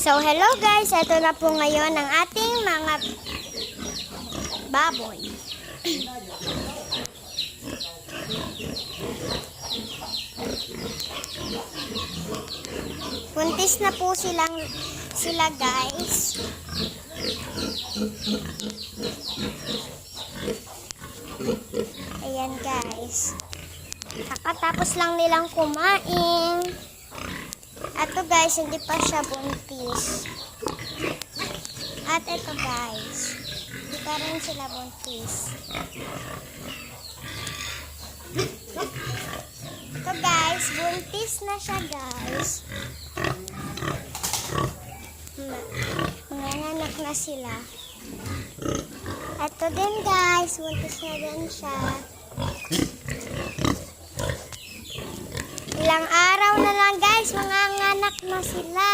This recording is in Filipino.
So, hello guys. Ito na po ngayon ang ating mga baboy. Buntis na po sila guys. Ayan guys. Kakatapos lang nilang kumain. Ito guys, hindi pa siya buntis. At ito guys, hindi pa rin sila buntis. Ito guys, buntis na siya guys. Nanganak na sila. Ito din guys, buntis na din siya. Ilang araw na lang guys, manganganak na sila.